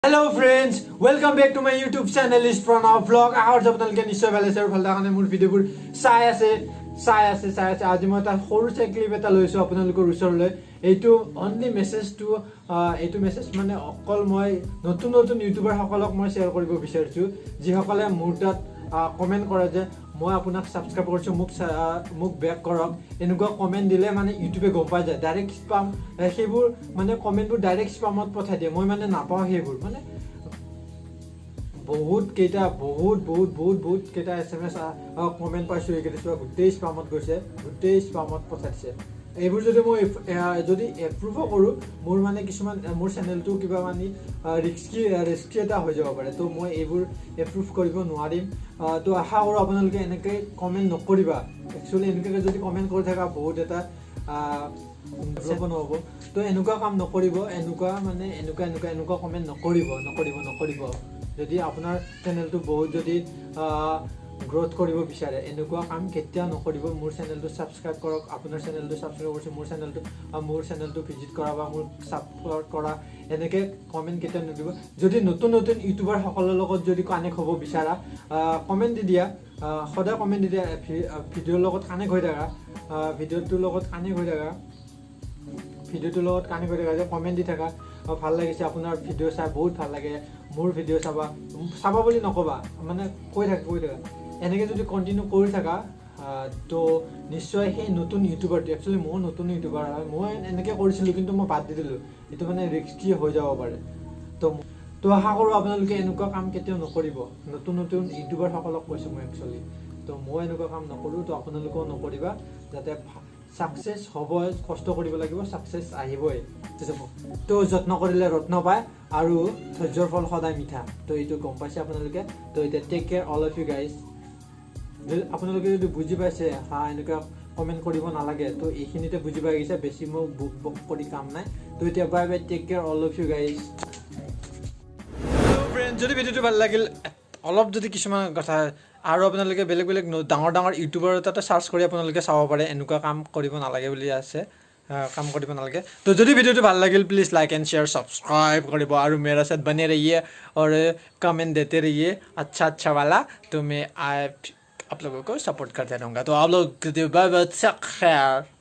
Hello friends, welcome back to my YouTube channel is Pranav vlog. আহৰ আপোনালোকে নিশ্চয় ভালে আছে আৰু ভাল কাৰণে মোৰ ভিডিঅ'বোৰ চাই আছে আজি মই এটা সৰু ক্লিপ এটা লৈছো আপোনালোকৰ ওচৰলৈ এইটো অনলি মেছেজটো এইটো মেছেজ মানে অকল মই নতুন ইউটিউবাৰ সকলক মই শ্বেয়াৰ কৰিব বিচাৰিছো যিসকলে মোৰ তাত কমেন্ট কৰে যে মই আপোনাক সাবস্ক্ৰাইব কৰিছো মোক বেক কৰক এনেকুৱা কমেন্ট দিলে মানে ইউটিউবে গম পাই যায় ডাইৰেক্ট স্পাম সেইবোৰ মানে কমেন্টবোৰ ডাইৰেক্ট স্পামত পঠাই দিয়ে মই মানে নাপাও সেইবোৰ মানে বহুত কেইটা SMS কমেন্ট পাইছো এইকেইটা গোটেই স্পামত গৈছে গোটেই স্পামত পঠাইছে এইবোৰ যদি মই যদি এপ্ৰুভ কৰো মোৰ মানে কিছুমান মোৰ চেনেলটো কিবা মানে ৰিস্কি এটা হৈ যাব পাৰে তো মই এইবোৰ এপ্ৰুভ কৰিব নোৱাৰিম তো আশা কৰো আপোনালোকে এনেকৈ কমেন্ট নকৰিবা একচুয়ালি এনেকৈ যদি কমেন্ট কৰি থাকা বহুত এটা নহব তো এনেকুৱা কাম নকৰিব এনেকুৱা কমেন্ট নকৰিব যদি আপোনাৰ চেনেলটো বহুত যদি গ্ৰোথ কৰিব বিচাৰে এনেকুৱা কাম কেতিয়া নকৰিব মোৰ চেনেলটো সাবস্ক্ৰাইব কৰক আপোনাৰ চেনেলটো সাবস্ক্ৰাইব কৰিছে মোৰ চেনেলটো ভিজিট কৰা বা মোৰ সাপোৰ্ট কৰা এনেকৈ কমেন্ট কেতিয়া নদিব যদি নতুন ইউটিউবাৰ সকলৰ লগত যদি কানেক্ট হ'ব বিচাৰা কমেন্ট দি দিয়া সদায় কমেন্ট দি দিয়া ভিডিঅ'ৰ লগত কানেক্ট হৈ থাকা ভিডিঅ'টোৰ লগত কানেক্ট হৈ থাকা যে কমেন্ট দি থাকা ভাল লাগিছে আপোনাৰ ভিডিঅ' চাই বহুত ভাল লাগে মোৰ ভিডিঅ' চাবা বুলি নকবা মানে কৈ থাকা এনেকৈ যদি কন্টিনিউ কৰি থাকা তো নিশ্চয় সেই নতুন ইউটিউবাৰটো একচুৱেলি মই নতুন ইউটিউবাৰ হয় মই এনেকৈ কৰিছিলোঁ কিন্তু মই বাদ দি দিলোঁ এইটো মানে ৰিস্কি হৈ যাব পাৰে তো আশা কৰোঁ আপোনালোকে এনেকুৱা কাম কেতিয়াও নকৰিব নতুন ইউটিউবাৰ সকলক কৈছোঁ মই একচুৱেলি তো মই এনেকুৱা কাম নকৰোঁ তো আপোনালোকেও নকৰিবা যাতে সাকসেস হ'ব কষ্ট কৰিব লাগিব সাকসেস আহিবই তো যত্ন কৰিলে ৰত্ন পায় আৰু ধৈৰ্যৰ ফল সদায় মিঠা তো এইটো গম পাইছে আপোনালোকে তো এতিয়া take care all of you guys আপোনালোকে যদি বুজি পাইছে এনেকুৱা কমেন্ট কৰিব নালাগে তো এইখিনিতে বুজি পাই গৈছে বেছি মোক বুক কৰি কাম নাই তো এতিয়া bye bye take care all of you guys friend যদি ভিডিঅ'টো ভাল লাগিল অলপ যদি কিছুমান কথা আৰু আপোনালোকে বেলেগ ডাঙৰ ইউটিউবাৰ তাতে সাৰ্চ কৰি আপোনালোকে চাব পাৰে এনেকুৱা কাম কৰিব নালাগে বুলি আছে কাম কৰিব নালাগে তো যদি ভিডিঅ'টো ভাল লাগিল please like and share subscribe কৰিব আৰু मेरे साथ बने रहिए और कमेंट देते रहिए अच्छा वाला तो मैं आप लोगों को सपोर्ट करते रहूँगा तो आप लोग बाय बाय